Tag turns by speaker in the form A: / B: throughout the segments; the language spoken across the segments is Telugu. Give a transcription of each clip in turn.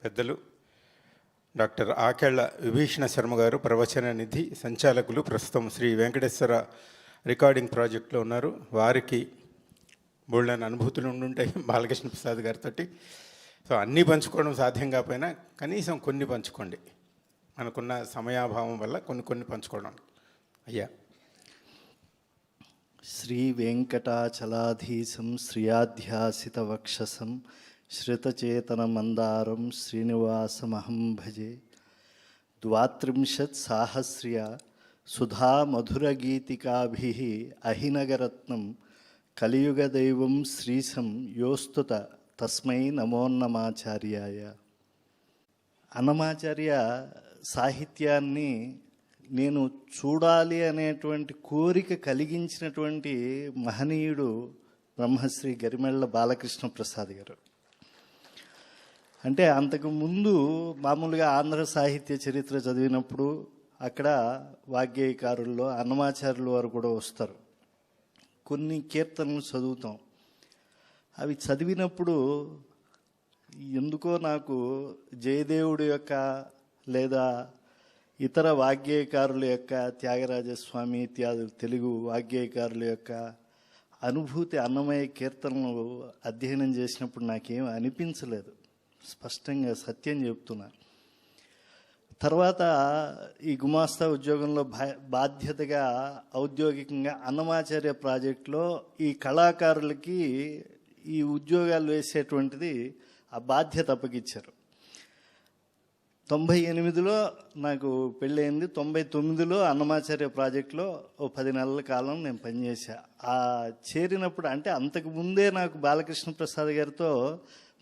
A: పెద్దలు డాక్టర్ ఆకెళ్ల విభీషణ శర్మ గారు ప్రవచన నిధి సంచాలకులు, ప్రస్తుతం శ్రీ వెంకటేశ్వర రికార్డింగ్ ప్రాజెక్టులో ఉన్నారు. వారికి బోల్డని అనుభూతులు ఉండుంటాయి బాలకృష్ణ ప్రసాద్ గారితో. సో అన్నీ పంచుకోవడం సాధ్యం కాకపోయినా కనీసం కొన్ని పంచుకోండి, మనకున్న సమయాభావం వల్ల కొన్ని పంచుకోవడం. అయ్యా.
B: శ్రీ వెంకటాచలాధీశం శ్రియాధ్యాసిత వక్షసం శ్రితచేతన మందారం శ్రీనివాసమహం భజే. ద్వాత్రింశత్ సాహస్ర్య సుధా మధురగీతికాభి అహినగరత్నం కలియుగదైవం శ్రీశం యోస్తుత తస్మై నమోన్నమాచార్యాయ. అన్నమాచార్య సాహిత్యాన్ని నేను చూడాలి అనేటువంటి కోరిక కలిగించినటువంటి మహనీయుడు బ్రహ్మశ్రీ గరిమెళ్ళ బాలకృష్ణ ప్రసాద్ గారు. అంటే అంతకుముందు మామూలుగా ఆంధ్ర సాహిత్య చరిత్ర చదివినప్పుడు అక్కడ వాగ్గేయకారుల్లో అన్నమాచార్యుల వారు కూడా వస్తారు. కొన్ని కీర్తనలు చదువుతాం. అవి చదివినప్పుడు ఎందుకో నాకు జయదేవుడి యొక్క లేదా ఇతర వాగ్గేయకారుల యొక్క, త్యాగరాజస్వామి ఇత్యాది తెలుగు వాగ్గేయకారుల యొక్క అనుభూతి అన్నమయ్య కీర్తనలు అధ్యయనం చేసినప్పుడు నాకేం అనిపించలేదు. స్పష్టంగా సత్యం చెప్తున్నా. తర్వాత ఈ గుమాస్తా ఉద్యోగంలో బాధ్యతగా ఔద్యోగికంగా అన్నమాచార్య ప్రాజెక్టులో ఈ కళాకారులకి ఈ ఉద్యోగాలు వేసేటువంటిది ఆ బాధ్యత అప్పగిచ్చారు. 98లో నాకు పెళ్ళయింది. 99లో అన్నమాచార్య ప్రాజెక్టులో 10 నెలల కాలం నేను పనిచేశా. ఆ చేరినప్పుడు అంటే అంతకు ముందే నాకు బాలకృష్ణ ప్రసాద్ గారితో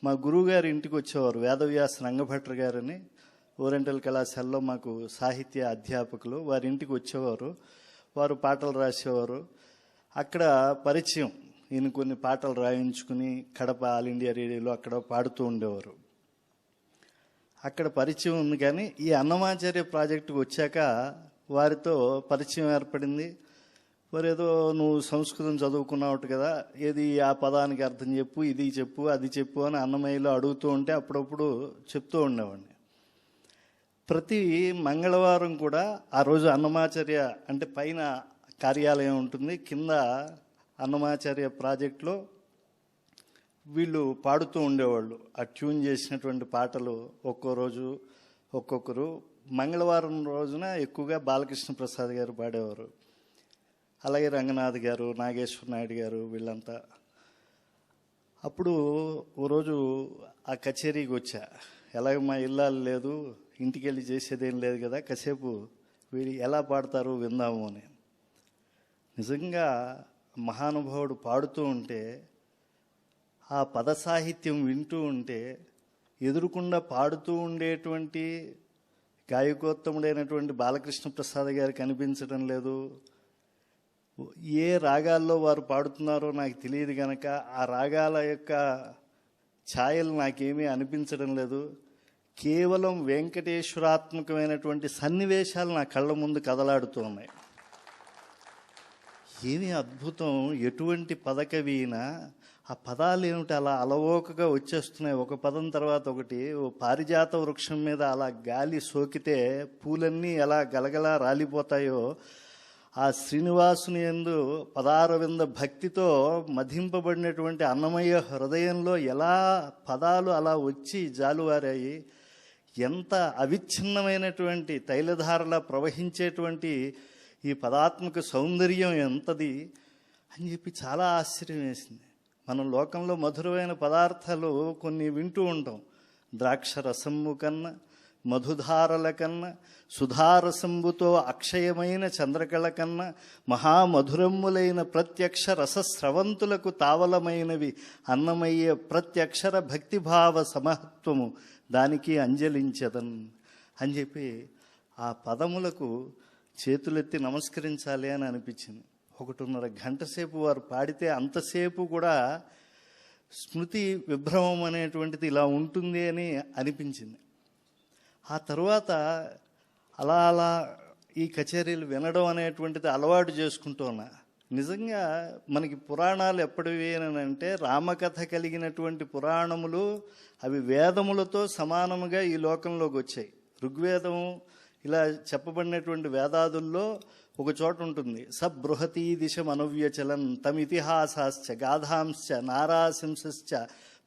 B: మా గురువు గారి ఇంటికి వచ్చేవారు. వేదవ్యాస రంగభట్ర గారని ఓరియంటల్ కళాశాలలో మాకు సాహిత్య అధ్యాపకులు. వారి ఇంటికి వచ్చేవారు. వారు పాటలు రాసేవారు. అక్కడ పరిచయం. ఈయన కొన్ని పాటలు రాయించుకుని కడప ఆల్ ఇండియా రేడియోలో అక్కడ పాడుతూ ఉండేవారు. అక్కడ పరిచయం ఉంది. కానీ ఈ అన్నమాచార్య ప్రాజెక్టుకు వచ్చాక వారితో పరిచయం ఏర్పడింది. మరి ఏదో నువ్వు సంస్కృతం చదువుకున్నావు కదా, ఏది ఆ పదానికి అర్థం చెప్పు, ఇది చెప్పు, అది చెప్పు అని అన్నమయ్యలో అడుగుతూ ఉంటే అప్పుడప్పుడు చెప్తూ ఉండేవాడిని. ప్రతి మంగళవారం కూడా ఆ రోజు అన్నమాచార్య అంటే పైన కార్యాలయం ఉంటుంది, కింద అన్నమాచార్య ప్రాజెక్టులో వీళ్ళు పాడుతూ ఉండేవాళ్ళు. ఆ ట్యూన్ చేసినటువంటి పాటలు ఒక్కో రోజు ఒక్కొక్కరు. మంగళవారం రోజున ఎక్కువగా బాలకృష్ణ ప్రసాద్ గారు పాడేవారు. అలాగే రంగనాథ్ గారు, నాగేశ్వర నాయుడు గారు, వీళ్ళంతా. అప్పుడు ఓ రోజు ఆ కచేరీకి వచ్చా. ఎలాగ మా ఇల్లాలు లేదు, ఇంటికి వెళ్ళి చేసేదేం లేదు కదా, కాసేపు వీళ్ళు ఎలా పాడతారు విందాము అని. నిజంగా మహానుభావుడు పాడుతూ ఉంటే ఆ పద సాహిత్యం వింటూ ఉంటే ఎదురుకుండా పాడుతూ ఉండేటువంటి గాయకోత్తముడైనటువంటి బాలకృష్ణ ప్రసాద్ గారికి అనిపించడం లేదు. ఏ రాగాల్లో వారు పాడుతున్నారో నాకు తెలియదు కనుక ఆ రాగాల యొక్క ఛాయలు నాకేమీ అనిపించడం లేదు. కేవలం వెంకటేశ్వరాత్మకమైనటువంటి సన్నివేశాలు నా కళ్ళ ముందు కదలాడుతూ ఉన్నాయి. ఏమి అద్భుతం! ఎటువంటి పదకవినా ఆ పదాలు ఏమిటి అలా అలవోకగా వచ్చేస్తున్నాయి, ఒక పదం తర్వాత ఒకటి. ఓ పారిజాత వృక్షం మీద అలా గాలి సోకితే పూలన్నీ ఎలా గలగలా రాలిపోతాయో, ఆ శ్రీనివాసుని యందు పదారవింద భక్తితో మధింపబడినటువంటి అన్నమయ్య హృదయంలో ఎలా పదాలు అలా వచ్చి జాలువారాయి. ఎంత అవిచ్ఛిన్నమైనటువంటి తైలధారలా ప్రవహించేటువంటి ఈ పదాత్మక సౌందర్యం ఎంతది అని చెప్పి చాలా ఆశ్చర్యం వేసింది. మనం లోకంలో మధురమైన పదార్థాలు కొన్ని వింటూ ఉంటాం. ద్రాక్ష రసము కన్నా, మధుధారల కన్నా, సుధారసంబుతో అక్షయమైన చంద్రకళ కన్నా, మహామధురమ్ములైన ప్రత్యక్ష రసస్రవంతులకు తావలమైనవి అన్నమయ్య ప్రత్యక్షర భక్తిభావ సమహత్వము, దానికి అంజలించదన్ అని చెప్పి ఆ పదములకు చేతులెత్తి నమస్కరించాలి అని అనిపించింది. 1.5 గంట సేపు వారు పాడితే అంతసేపు కూడా స్మృతి విభ్రమం అనేటువంటిది ఇలా ఉంటుంది అని అనిపించింది. ఆ తర్వాత అలా ఈ కచేరీలు వినడం అనేటువంటిది అలవాటు చేసుకుంటున్నా. నిజంగా మనకి పురాణాలు ఎప్పటివి అని అంటే రామకథ కలిగినటువంటి పురాణములు అవి వేదములతో సమానముగా ఈ లోకంలోకి వచ్చాయి. ఋగ్వేదం ఇలా చెప్పబడినటువంటి వేదాదుల్లో ఒక చోట ఉంటుంది, సబృహతీ దిశం అనువ్యచలన్ తమితిహాసాశ్చ గాథాంశ్చ నారాశంశ్చ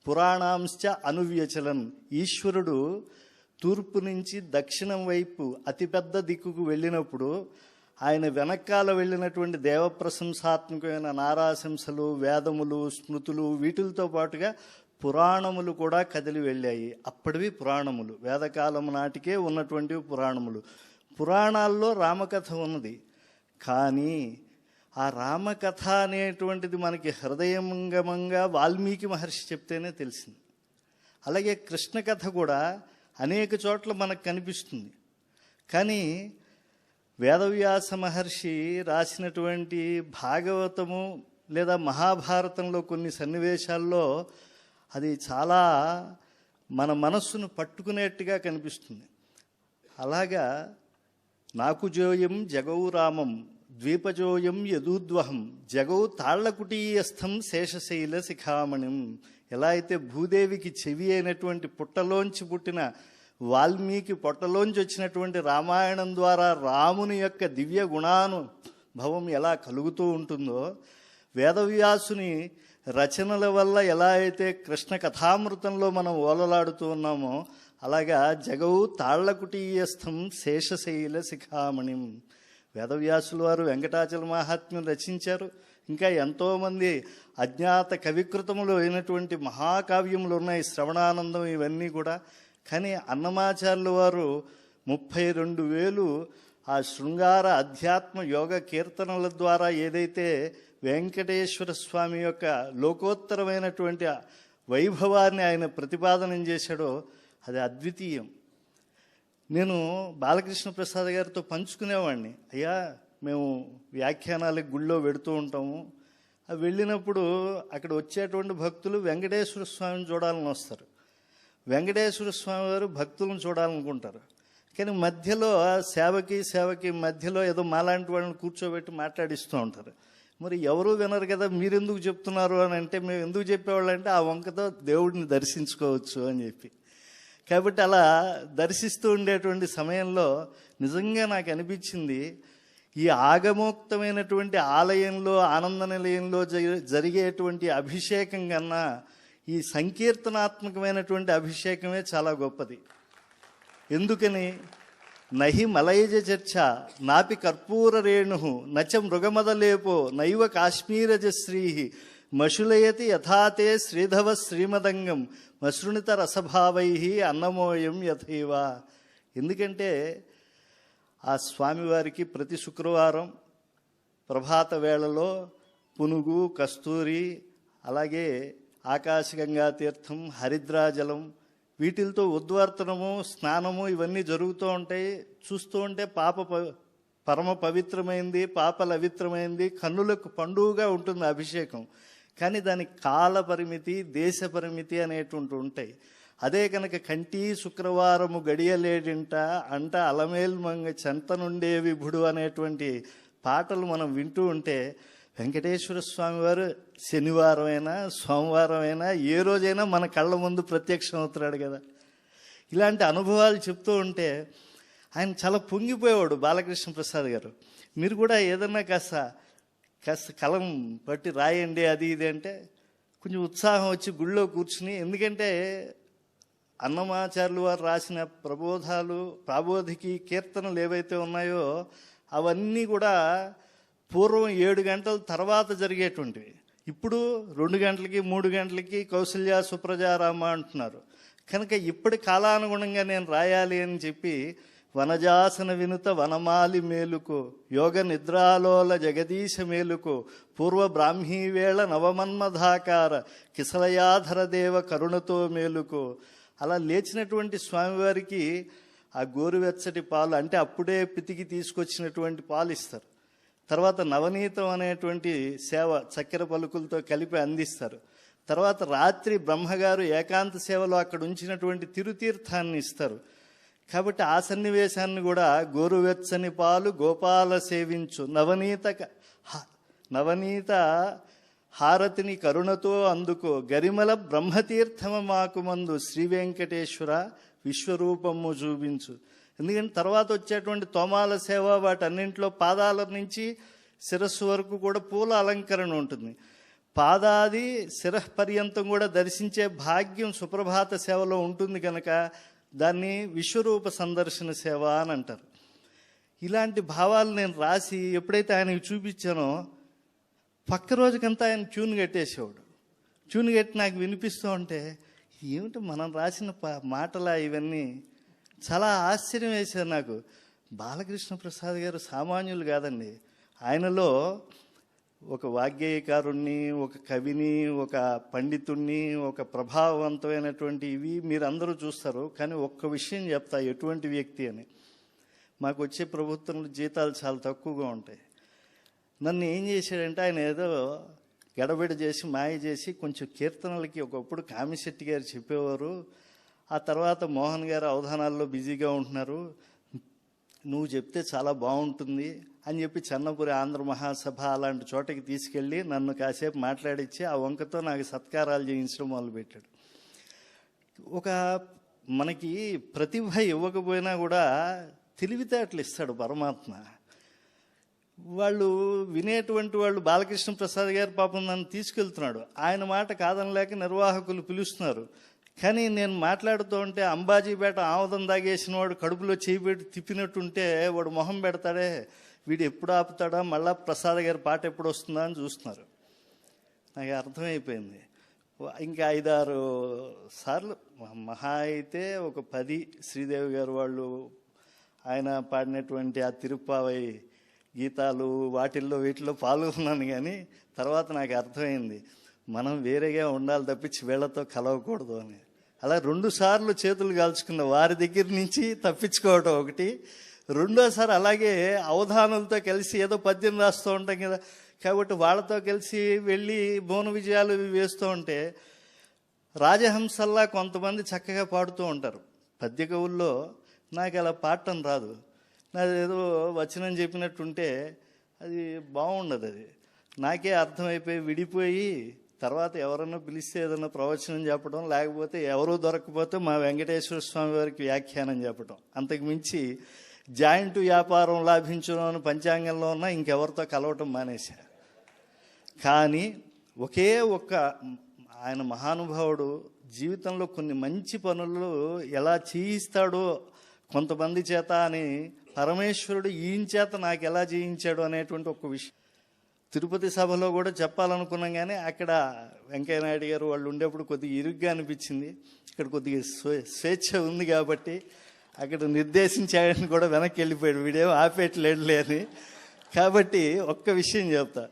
B: పురాణాంశ్చ అనువ్యచలన్. ఈశ్వరుడు తూర్పు నుంచి దక్షిణం వైపు అతిపెద్ద దిక్కుకు వెళ్ళినప్పుడు ఆయన వెనకాల వెళ్ళినటువంటి దేవప్రశంసాత్మకమైన నారాశంసలు, వేదములు, స్మృతులు వీటితో పాటుగా పురాణములు కూడా కదిలి వెళ్ళాయి. అప్పటివి పురాణములు, వేదకాలం నాటికే ఉన్నటువంటివి పురాణములు. పురాణాల్లో రామకథ ఉన్నది, కానీ ఆ రామకథ అనేటువంటిది మనకి హృదయంగమంగా వాల్మీకి మహర్షి చెప్తేనే తెలిసింది. అలాగే కృష్ణ కథ కూడా అనేక చోట్ల మనకు కనిపిస్తుంది. కానీ వేదవ్యాస మహర్షి రాసినటువంటి భాగవతము లేదా మహాభారతంలో కొన్ని సన్నివేశాల్లో అది చాలా మన మనస్సును పట్టుకునేట్టుగా కనిపిస్తుంది. అలాగా నాకు జోయం జగౌ రామం ద్వీపజోయం యదూద్వహం జగౌ తాళ్లకుటీయస్థం శేషశైల శిఖామణిం. ఎలా అయితే భూదేవికి చెవి అయినటువంటి పుట్టలోంచి పుట్టిన వాల్మీకి పొట్టలోంచి వచ్చినటువంటి రామాయణం ద్వారా రాముని యొక్క దివ్య గుణానుభవం ఎలా కలుగుతూ ఉంటుందో, వేదవ్యాసుని రచనల వల్ల ఎలా అయితే కృష్ణ కథామృతంలో మనం ఓలలాడుతూ ఉన్నామో, అలాగా జగవు తాళ్లకుటీయస్థం శేషశైల శిఖామణిం. వేదవ్యాసుల వారు వెంకటాచల మహాత్మ్యం రచించారు. ఇంకా ఎంతోమంది అజ్ఞాత కవికృతములు అయినటువంటి మహాకావ్యములు ఉన్నాయి, శ్రవణానందం ఇవన్నీ కూడా. కానీ అన్నమాచార్యుల వారు 32,000 ఆ శృంగార అధ్యాత్మ యోగ కీర్తనల ద్వారా ఏదైతే వెంకటేశ్వర స్వామి యొక్క లోకోత్తరమైనటువంటి వైభవాన్ని ఆయన ప్రతిపాదనం చేశాడో అది అద్వితీయం. నేను బాలకృష్ణ ప్రసాద్ గారితో పంచుకునేవాడిని, అయ్యా మేము వ్యాఖ్యానాలకు గుళ్ళో వెడుతూ ఉంటాము, వెళ్ళినప్పుడు అక్కడ వచ్చేటువంటి భక్తులు వెంకటేశ్వర స్వామిని చూడాలని వస్తారు. వెంకటేశ్వర స్వామి వారు భక్తులను చూడాలనుకుంటారు, కానీ మధ్యలో సేవకి మధ్యలో ఏదో మాలాంటి వాళ్ళని కూర్చోబెట్టి మాట్లాడిస్తూ ఉంటారు. మరి ఎవరూ వినరు కదా, మీరెందుకు చెప్తున్నారు అని అంటే, మేము ఎందుకు చెప్పేవాళ్ళంటే ఆ వంకతో దేవుడిని దర్శించుకోవచ్చు అని చెప్పి. కాబట్టి అలా దర్శిస్తూ ఉండేటువంటి సమయంలో నిజంగా నాకు అనిపించింది, ఈ ఆగమోక్తమైనటువంటి ఆలయంలో ఆనంద నిలయంలో జరిగేటువంటి అభిషేకం కన్నా ఈ సంకీర్తనాత్మకమైనటువంటి అభిషేకమే చాలా గొప్పది. ఎందుకని? నహి మలయజ చర్చ నాపి కర్పూర రేణు నచ మృగమదలేపో నైవ కాశ్మీరజశ్రీ మశులయతి యథాతే శ్రీధవ శ్రీమదంగం మశృణిత రసభావై అన్నమోయం యథైవ. ఎందుకంటే ఆ స్వామివారికి ప్రతి శుక్రవారం ప్రభాత వేళలో పునుగు, కస్తూరి, అలాగే ఆకాశగంగా తీర్థం, హరిద్రాజలం వీటితో ఉద్వర్తనము, స్నానము ఇవన్నీ జరుగుతూ ఉంటాయి. చూస్తూ ఉంటే పరమ పవిత్రమైంది, పాపల అవిత్రమైంది, కన్నులకు పండుగగా ఉంటుంది అభిషేకం. కానీ దానికి కాల పరిమితి, దేశ పరిమితి అనేటువంటి ఉంటాయి. అదే కనుక కంటి శుక్రవారము గడియలేడింట అంట అలమేల్ మంగ చెంత నుండే విభుడు అనేటువంటి పాటలు మనం వింటూ ఉంటే, వెంకటేశ్వర స్వామి వారు శనివారం అయినా సోమవారం అయినా ఏ రోజైనా మన కళ్ళ ముందు ప్రత్యక్షం అవుతున్నాడు కదా. ఇలాంటి అనుభవాలు చెప్తూ ఉంటే ఆయన చాలా పొంగిపోయేవాడు బాలకృష్ణ ప్రసాద్ గారు. మీరు కూడా ఏదన్నా కాస్త కలం పట్టి రాయండి అది ఇది అంటే కొంచెం ఉత్సాహం వచ్చి గుళ్ళో కూర్చుని, ఎందుకంటే అన్నమాచార్యులు వారు రాసిన ప్రాబోధికి కీర్తనలు ఏవైతే ఉన్నాయో అవన్నీ కూడా పూర్వం 7 గంటల తర్వాత జరిగేటువంటివి. ఇప్పుడు 2 గంటలకి 3 గంటలకి కౌసల్య సుప్రజారామ అంటున్నారు. కనుక ఇప్పటి కాలానుగుణంగా నేను రాయాలి అని చెప్పి వనజాసన వినుత వనమాలి మేలుకో యోగ నిద్రాలోల జగదీశ మేలుకో పూర్వ బ్రాహ్మీ వేళ నవమన్మధాకార కిసలయాధర దేవ కరుణతో మేలుకో. అలా లేచినటువంటి స్వామివారికి ఆ గోరువెచ్చటి పాలు, అంటే అప్పుడే పితికి తీసుకొచ్చినటువంటి పాలు ఇస్తారు. తర్వాత నవనీతం అనేటువంటి సేవ చక్కెర పలుకులతో కలిపి అందిస్తారు. తర్వాత రాత్రి బ్రహ్మగారు ఏకాంత సేవలో అక్కడ ఉంచినటువంటి తిరుతీర్థాన్ని ఇస్తారు. కాబట్టి ఆ సన్నివేశాన్ని కూడా గోరువెచ్చని పాలు గోపాల సేవించు నవనీత హారతిని కరుణతో అందుకో, గరిమల బ్రహ్మతీర్థమ మాకు మందు, శ్రీ వెంకటేశ్వర విశ్వరూపము చూపించు. ఎందుకంటే తర్వాత వచ్చేటువంటి తోమాల సేవ వాటన్నింటిలో పాదాల నుంచి శిరస్సు వరకు కూడా పూల అలంకరణ ఉంటుంది. పాదాది శిరఃపర్యంతం కూడా దర్శించే భాగ్యం సుప్రభాత సేవలో ఉంటుంది కనుక దాన్ని విశ్వరూప సందర్శన సేవ అని అంటారు. ఇలాంటి భావాలు నేను రాసి ఎప్పుడైతే ఆయనకి చూపించానో పక్క రోజుకంతా ఆయన ట్యూన్ కట్టేసేవాడు. ట్యూన్ కట్టి నాకు వినిపిస్తూ ఉంటే ఏమిటి మనం రాసిన మాటలా ఇవన్నీ, చాలా ఆశ్చర్యం వేశారు నాకు. బాలకృష్ణ ప్రసాద్ గారు సామాన్యులు కాదండి. ఆయనలో ఒక వాగ్గేయకారుణ్ణి, ఒక కవిని, ఒక పండితుణ్ణి, ఒక ప్రభావవంతమైనటువంటి ఇవి మీరు అందరూ చూస్తారు. కానీ ఒక్క విషయం చెప్తా, ఎటువంటి వ్యక్తి అని. మాకు వచ్చే ప్రభుత్వంలో జీతాలు చాలా తక్కువగా ఉంటాయి. నన్ను ఏం చేశాడంటే ఆయన ఏదో గడబిడ చేసి మాయ చేసి కొంచెం కీర్తనలకి ఒకప్పుడు కామిశెట్టి గారు చెప్పేవారు, ఆ తర్వాత మోహన్ గారు అవధానాల్లో బిజీగా ఉంటున్నారు, నువ్వు చెప్తే చాలా బాగుంటుంది అని చెప్పి చెన్నపురి ఆంధ్ర మహాసభ అలాంటి చోటకి తీసుకెళ్ళి నన్ను కాసేపు మాట్లాడించి ఆ వంకతో నాకు సత్కారాలు చేయించడం మొదలుపెట్టాడు. ఒక మనకి ప్రతిభ ఇవ్వకపోయినా కూడా తెలివితేటలు ఇస్తాడు పరమాత్మ. వాళ్ళు వినేటువంటి వాళ్ళు, బాలకృష్ణ ప్రసాద్ గారు పాపం నన్ను తీసుకెళ్తున్నాడు, ఆయన మాట కాదనలేక నిర్వాహకులు పిలుస్తున్నారు. కానీ నేను మాట్లాడుతూ ఉంటే అంబాజీపేట ఆముదం దాగేసిన వాడు కడుపులో చేయి పెట్టి తిప్పినట్టుంటే వాడు మొహం పెడతాడే, వీడు ఎప్పుడు ఆపుతాడా, మళ్ళా ప్రసాద్ గారి పాట ఎప్పుడు వస్తుందా అని చూస్తున్నారు. నాకు అర్థమైపోయింది. ఇంకా 5-6 సార్లు మహా అయితే ఒక 10 శ్రీదేవి గారు వాళ్ళు ఆయన పాడినటువంటి ఆ తిరుప్పావై గీతాలు వాటిల్లో వీటిల్లో పాల్గొన్నాను. కానీ తర్వాత నాకు అర్థమైంది మనం వేరేగా ఉండాలి తప్పించి వీళ్ళతో కలవకూడదు అని. అలా 2 సార్లు చేతులు కాల్చుకున్న వారి దగ్గర నుంచి తప్పించుకోవటం ఒకటి. రెండోసారి అలాగే అవధానులతో కలిసి ఏదో పద్యం రాస్తూ ఉంటాం కదా, కాబట్టి వాళ్ళతో కలిసి వెళ్ళి మౌన విజయాలు వేస్తూ ఉంటే రాజహంసల్లా కొంతమంది చక్కగా పాడుతూ ఉంటారు పద్య కవుల్లో. నాకు అలా పాడటం రాదు. నాదేదో వచనం చెప్పినట్టుంటే అది బాగుండదు. అది నాకే అర్థమైపోయి విడిపోయి తర్వాత ఎవరన్నా పిలిస్తే ఏదన్నా ప్రవచనం చెప్పడం, లేకపోతే ఎవరూ దొరకకపోతే మా వెంకటేశ్వర స్వామి వారికి వ్యాఖ్యానం చెప్పడం. అంతకు మించి జాయింట్ వ్యాపారం లాభించడం పంచాంగంలో ఉన్న ఇంకెవరితో కలవటం మానేశా. కానీ ఒకే ఒక్క ఆయన మహానుభావుడు జీవితంలో కొన్ని మంచి పనులు ఎలా చేయిస్తాడో కొంతమంది చేత అని పరమేశ్వరుడు ఈయన చేత నాకు ఎలా చేయించాడు అనేటువంటి ఒక విషయం తిరుపతి సభలో కూడా చెప్పాలనుకున్నాం. కానీ అక్కడ వెంకయ్యనాయుడు గారు వాళ్ళు ఉండేప్పుడు కొద్దిగా ఇరుగ్గా అనిపించింది. ఇక్కడ కొద్దిగా స్వేచ్ఛ ఉంది కాబట్టి అక్కడ నిర్దేశించాడని కూడా వెనక్కి వెళ్ళిపోయాడు, వీడేమో ఆపేట్లేడులే అని. కాబట్టి ఒక్క విషయం చెప్తా.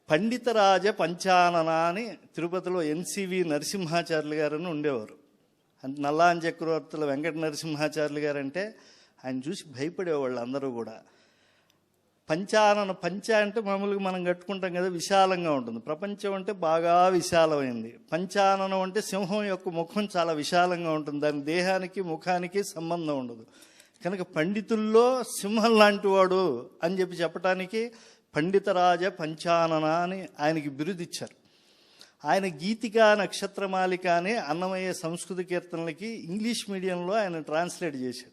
B: పండితరాజ పంచానన అని తిరుపతిలో ఎన్సివి నరసింహాచార్యులు గారు అని ఉండేవారు. అంటే నల్లాన్ చక్రవర్తుల వెంకట నరసింహాచార్యులు గారు అంటే ఆయన చూసి భయపడేవాళ్ళు అందరూ కూడా. పంచానన, పంచ అంటే మామూలుగా మనం కట్టుకుంటాం కదా, విశాలంగా ఉంటుంది. ప్రపంచం అంటే బాగా విశాలమైంది. పంచాననం అంటే సింహం యొక్క ముఖం చాలా విశాలంగా ఉంటుంది, దాని దేహానికి ముఖానికి సంబంధం ఉండదు. కనుక పండితుల్లో సింహం లాంటి వాడు అని చెప్పి చెప్పడానికి పండితరాజ పంచానన అని ఆయనకి బిరుదిచ్చారు. ఆయన గీతికా నక్షత్రమాలిక అని అన్నమయ్య సంస్కృత కీర్తనలకి ఇంగ్లీష్ మీడియంలో ఆయన ట్రాన్స్లేట్ చేశాడు.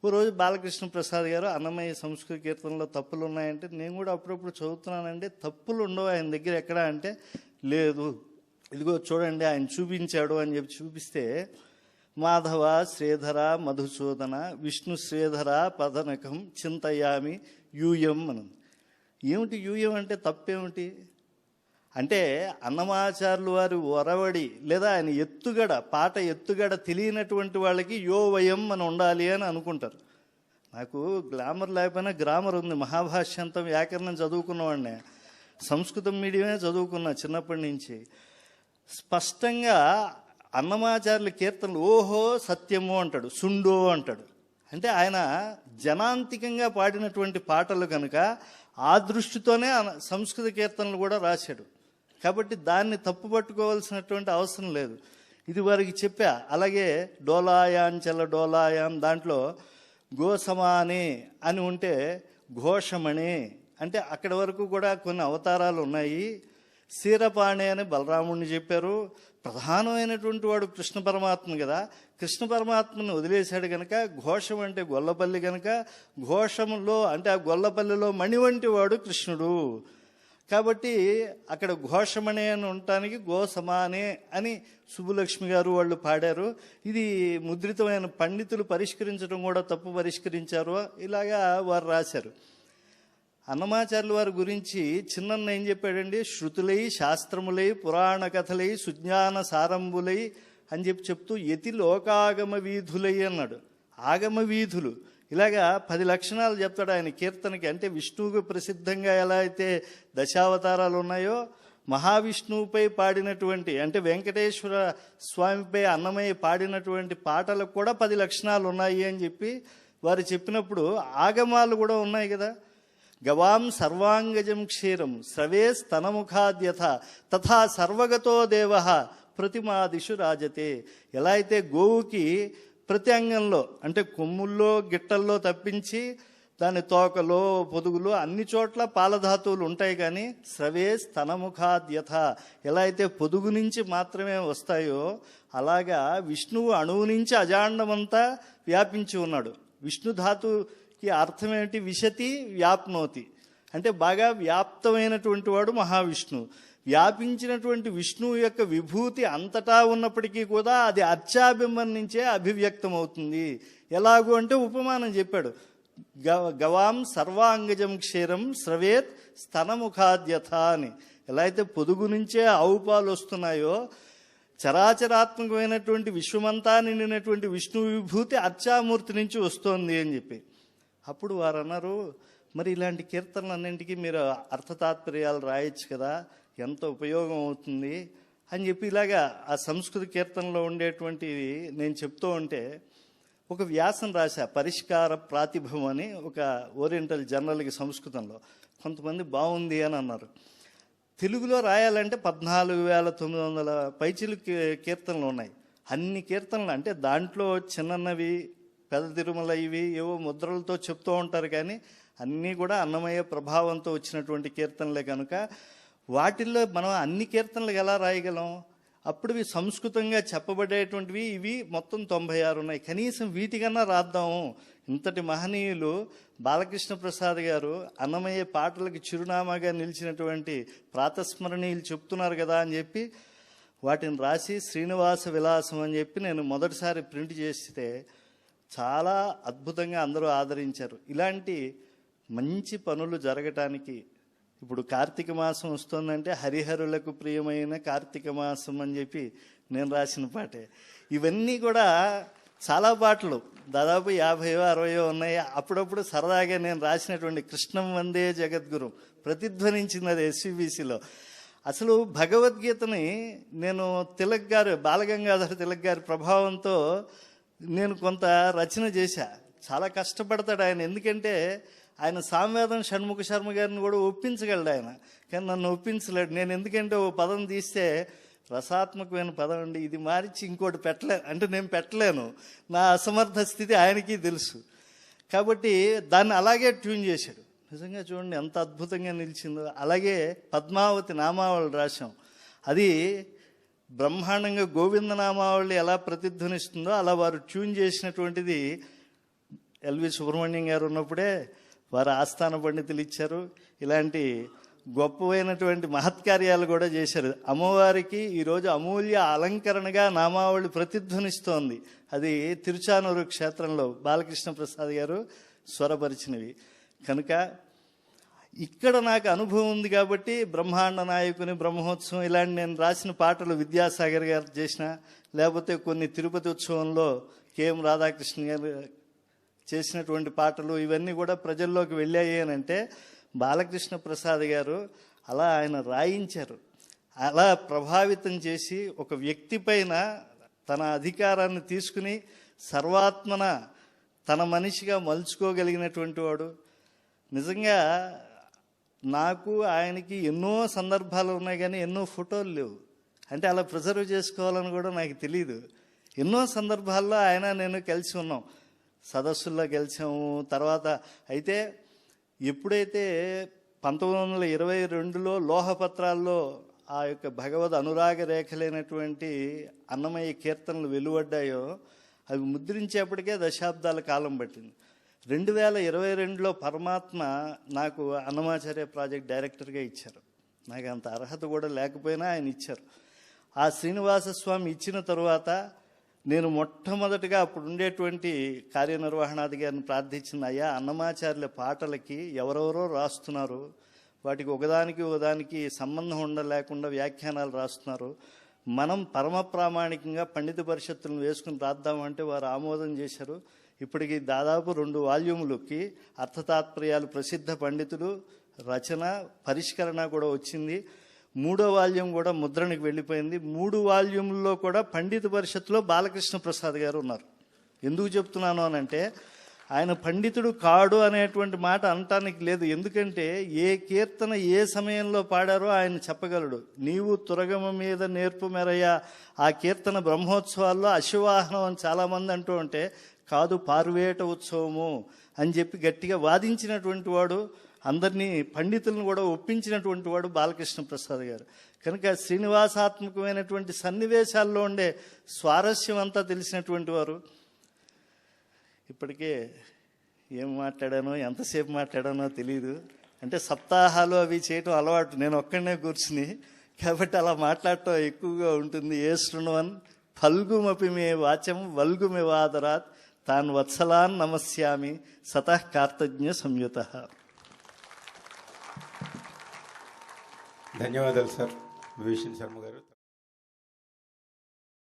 B: ఓ రోజు బాలకృష్ణ ప్రసాద్ గారు అన్నమయ్య సంస్కృత కీర్తనలో తప్పులు ఉన్నాయంటే నేను కూడా అప్పుడప్పుడు చదువుతున్నానంటే తప్పులు ఉండవు ఆయన దగ్గర ఎక్కడ అంటే, లేదు ఇదిగో చూడండి ఆయన చూపించాడు అని చెప్పి చూపిస్తే మాధవ శ్రీధర మధుసూదన విష్ణు శ్రీధర పదనకం చింతయామి యూయం అని. ఏమిటి యూయం అంటే తప్పేమిటి అంటే అన్నమాచార్యులు వారి ఒరవడి లేదా ఆయన ఎత్తుగడ, పాట ఎత్తుగడ తెలియనటువంటి వాళ్ళకి యో వయం అని ఉండాలి అని అనుకుంటారు. నాకు గ్లామర్ లేకపోయినా గ్రామర్ ఉంది. మహాభాష్యంతం వ్యాకరణం చదువుకున్నవాడినే, సంస్కృతం మీడియమే చదువుకున్నా చిన్నప్పటి నుంచి. స్పష్టంగా అన్నమాచార్యుల కీర్తనలు ఓహో సత్యము అంటాడు, సుండో అంటాడు. అంటే ఆయన జనాంతికంగా పాడినటువంటి పాటలు కనుక ఆ దృష్టితోనే సంస్కృత కీర్తనలు కూడా రాశాడు. కాబట్టి దాన్ని తప్పు పట్టుకోవాల్సినటువంటి అవసరం లేదు. ఇది వారికి చెప్పా. అలాగే డోలాయాంచల డోలాయాం దాంట్లో గోసమాని అని ఉంటే ఘోషమణి అంటే అక్కడి వరకు కూడా కొన్ని అవతారాలు ఉన్నాయి. శీరపాణి అని బలరాముడిని చెప్పారు. ప్రధానమైనటువంటి వాడు కృష్ణ పరమాత్మ కదా. కృష్ణ పరమాత్మని వదిలేశాడు కనుక ఘోషం అంటే గొల్లపల్లి కనుక ఘోషంలో అంటే ఆ గొల్లపల్లిలో మణి వంటి వాడు కృష్ణుడు. కాబట్టి అక్కడ ఘోషమణి అని ఉండటానికి గోసమానే అని సుబ్బులక్ష్మి గారు వాళ్ళు పాడారు. ఇది ముద్రితమైన పండితులు పరిష్కరించడం కూడా తప్పు పరిష్కరించారు. ఇలాగా వారు రాశారు. అన్నమాచార్యుల వారి గురించి చిన్నన్న ఏం చెప్పాడండి? శృతులై శాస్త్రములై పురాణ కథలై సుజ్ఞాన సారంభులై అని చెప్తూ యతి లోకాగమ వీధులై అన్నాడు. ఆగమ వీధులు ఇలాగా 10 లక్షణాలు చెప్తాడు ఆయన కీర్తనకి. అంటే విష్ణువుకు ప్రసిద్ధంగా ఎలా అయితే దశావతారాలు ఉన్నాయో మహావిష్ణువుపై పాడినటువంటి అంటే వెంకటేశ్వర స్వామిపై అన్నమయ్య పాడినటువంటి పాటలకు కూడా 10 లక్షణాలు ఉన్నాయి అని చెప్పి వారు చెప్పినప్పుడు ఆగమాలు కూడా ఉన్నాయి కదా. గవాం సర్వాంగజం క్షీరం స్రవే స్తనముఖాద్యథ తథా సర్వగతో దేవ ప్రతిమాదిషు రాజతే. ఎలా అయితే గోవుకి ప్రతి అంగంలో అంటే కొమ్ముల్లో గిట్టల్లో తప్పించి దాని తోకలో పొదుగులో అన్ని చోట్ల పాలధాతువులు ఉంటాయి, కానీ స్రవే స్తనముఖాద్యథ ఎలా అయితే పొదుగు నుంచి మాత్రమే వస్తాయో అలాగా విష్ణువు అణువు నుంచి అజాండమంతా వ్యాపించి ఉన్నాడు. విష్ణుధాతుకి అర్థం ఏమిటి? విశతి వ్యాప్నోతి అంటే బాగా వ్యాప్తమైనటువంటి వాడు మహావిష్ణువు. వ్యాపించినటువంటి విష్ణువు యొక్క విభూతి అంతటా ఉన్నప్పటికీ కూడా అది అర్చాబింబం నుంచే అభివ్యక్తం అవుతుంది. ఎలాగూ అంటే ఉపమానం చెప్పాడు. గవాం సర్వాంగజం క్షీరం స్రవేత్ స్తనముఖాద్యథ అని. ఎలా అయితే పొదుగు నుంచే ఆవు పాలు వస్తున్నాయో చరాచరాత్మకమైనటువంటి విశ్వమంతా నిండినటువంటి విష్ణు విభూతి అర్చామూర్తి నుంచి వస్తోంది అని చెప్పి. అప్పుడు వారు అన్నారు, మరి ఇలాంటి కీర్తనలన్నింటికీ మీరు అర్థతాత్పర్యాలు రాయొచ్చు కదా, ఎంత ఉపయోగం అవుతుంది అని చెప్పి ఇలాగా ఆ సంస్కృత కీర్తనలో ఉండేటువంటివి నేను చెప్తూ ఉంటే ఒక వ్యాసం రాశా. పరిష్కార ప్రాతిభం అని ఒక ఓరియంటల్ జర్నల్కి సంస్కృతంలో. కొంతమంది బాగుంది అని అన్నారు. తెలుగులో రాయాలంటే 14,900 పైచిలు కీర్తనలు ఉన్నాయి. అన్ని కీర్తనలు అంటే దాంట్లో చిన్నవి పెద్ద తిరుమల ఇవి ఏవో ముద్రలతో చెప్తూ ఉంటారు, కానీ అన్నీ కూడా అన్నమయ్య ప్రభావంతో వచ్చినటువంటి కీర్తనలే కనుక వాటిల్లో మనం అన్ని కీర్తనలు ఎలా రాయగలం? అప్పుడు ఇవి సంస్కృతంగా చెప్పబడేటువంటివి ఇవి మొత్తం 96 ఉన్నాయి. కనీసం వీటికన్నా రాద్దాము. ఇంతటి మహనీయులు బాలకృష్ణ ప్రసాద్ గారు అన్నమయ్య పాటలకు చిరునామాగా నిలిచినటువంటి ప్రాతస్మరణీయులు చెప్తున్నారు కదా అని చెప్పి వాటిని రాసి శ్రీనివాస విలాసం అని చెప్పి నేను మొదటిసారి ప్రింట్ చేస్తే చాలా అద్భుతంగా అందరూ ఆదరించారు. ఇలాంటి మంచి పనులు జరగటానికి ఇప్పుడు కార్తీక మాసం వస్తుందంటే హరిహరులకు ప్రియమైన కార్తీక మాసం అని చెప్పి నేను రాసిన పాటే. ఇవన్నీ కూడా చాలా పాటలు దాదాపు 50-60 ఉన్నాయి. అప్పుడప్పుడు సరదాగా నేను రాసినటువంటి కృష్ణం వందే జగద్గురు ప్రతిధ్వనించింది అది ఎస్విబిసిలో. అసలు భగవద్గీతని నేను తిలక్ గారు బాలగంగాధర తిలక్ గారి ప్రభావంతో నేను కొంత రచన చేశా. చాలా కష్టపడతాడు ఆయన, ఎందుకంటే ఆయన సామవేదం షణ్ముఖ శర్మ గారిని కూడా ఒప్పించగలడు ఆయన, కానీ నన్ను ఒప్పించలేడు. నేను ఎందుకంటే ఓ పదం తీస్తే రసాత్మకమైన పదం అండి, ఇది మార్చి ఇంకోటి అంటే నేను పెట్టలేను. నా అసమర్థ స్థితి ఆయనకి తెలుసు. కాబట్టి దాన్ని అలాగే ట్యూన్ చేశాడు. నిజంగా చూడండి ఎంత అద్భుతంగా నిలిచిందో. అలాగే పద్మావతి నామావళి రాశాం. అది బ్రహ్మాండంగా గోవింద నామావళి ఎలా ప్రతిధ్వనిస్తుందో అలా వారు ట్యూన్ చేసినటువంటిది ఎల్వి సుబ్రహ్మణ్యం గారు ఉన్నప్పుడే వారు ఆస్థాన పండితులు ఇచ్చారు. ఇలాంటి గొప్పమైనటువంటి మహత్కార్యాలు కూడా చేశారు. అమ్మవారికి ఈరోజు అమూల్య అలంకరణగా నామావళి ప్రతిధ్వనిస్తోంది. అది తిరుచానూరు క్షేత్రంలో బాలకృష్ణ ప్రసాద్ గారు స్వరపరిచినవి కనుక ఇక్కడ నాకు అనుభవం ఉంది కాబట్టి బ్రహ్మాండ నాయకుని బ్రహ్మోత్సవం ఇలాంటి నేను రాసిన పాటలు విద్యాసాగర్ గారు చేసిన, లేకపోతే కొన్ని తిరుపతి ఉత్సవంలో కెఎం రాధాకృష్ణ గారు చేసినటువంటి పాటలు ఇవన్నీ కూడా ప్రజల్లోకి వెళ్ళాయి అని అంటే బాలకృష్ణ ప్రసాద్ గారు అలా ఆయన రాయించారు. అలా ప్రభావితం చేసి ఒక వ్యక్తి పైన తన అధికారాన్ని తీసుకుని సర్వాత్మన తన మనిషిగా మలుచుకోగలిగినటువంటి వాడు. నిజంగా నాకు ఆయనకి ఎన్నో సందర్భాలు ఉన్నాయి, కానీ ఎన్నో ఫోటోలు లేవు. అంటే అలా ప్రిజర్వ్ చేసుకోవాలని కూడా నాకు తెలియదు. ఎన్నో సందర్భాల్లో ఆయన నేను కలిసి ఉన్నాం, సదస్సుల్లో కలిసాము. తర్వాత అయితే ఎప్పుడైతే 1922లో లోహపత్రాల్లో ఆ యొక్క భగవద్ అనురాగ రేఖలైనటువంటి అన్నమయ్య కీర్తనలు వెలువడ్డాయో అవి ముద్రించేప్పటికే దశాబ్దాల కాలం పట్టింది. 2022లో పరమాత్మ నాకు అన్నమాచార్య ప్రాజెక్ట్ డైరెక్టర్గా ఇచ్చారు. నాకు అంత అర్హత కూడా లేకపోయినా ఆయన ఇచ్చారు. ఆ శ్రీనివాసస్వామి ఇచ్చిన తరువాత నేను మొట్టమొదటిగా అప్పుడు ఉండేటువంటి కార్యనిర్వహణాధికారిని ప్రార్థించిన, అయ్యా అన్నమాచార్యుల పాటలకి ఎవరెవరో రాస్తున్నారు, వాటికి ఒకదానికి సంబంధం ఉండలేకుండా వ్యాఖ్యానాలు రాస్తున్నారు, మనం పరమ ప్రామాణికంగా పండిత పరిషత్తులను వేసుకుని రాద్దామంటే వారు ఆమోదం చేశారు. ఇప్పటికి దాదాపు 2 వాల్యూములకి అర్థతాత్పర్యాలు ప్రసిద్ధ పండితులు రచన పరిష్కరణ కూడా వచ్చింది. 3వ వాల్యూమ్ కూడా ముద్రణకు వెళ్ళిపోయింది. 3 వాల్యూముల్లో కూడా పండిత పరిషత్తులో బాలకృష్ణ ప్రసాద్ గారు ఉన్నారు. ఎందుకు చెప్తున్నాను అనంటే ఆయన పండితుడు కాడు అనేటువంటి మాట అనటానికి లేదు. ఎందుకంటే ఏ కీర్తన ఏ సమయంలో పాడారో ఆయన చెప్పగలడు. నీవు తురగమ మీద నేర్పు మెరయ్య ఆ కీర్తన బ్రహ్మోత్సవాల్లో అశ్వవాహనం అని చాలామంది అంటూ ఉంటే కాదు పార్వేట ఉత్సవము అని చెప్పి గట్టిగా వాదించినటువంటి వాడు, అందరినీ పండితులను కూడా ఒప్పించినటువంటి వాడు బాలకృష్ణ ప్రసాద్ గారు. కనుక శ్రీనివాసాత్మకమైనటువంటి సన్నివేశాల్లో ఉండే స్వారస్యం అంతా తెలిసినటువంటి వారు. ఇప్పటికే ఏం మాట్లాడానో ఎంతసేపు మాట్లాడానో తెలియదు. అంటే సప్తాహాలు అవి చేయటం అలవాటు, నేను ఒక్కడనే కూర్చుని, కాబట్టి అలా మాట్లాడటం ఎక్కువగా ఉంటుంది. ఏ శృణవన్ ఫల్గుమపి మే వాచం వల్గుమివాదరాత్ తాన్ వత్సలాన్ నమస్యామి సతః కార్తజ్ఞ సంయుత.
A: ధన్యవాదాలు సార్ విభీషణ్ శర్మ గారు.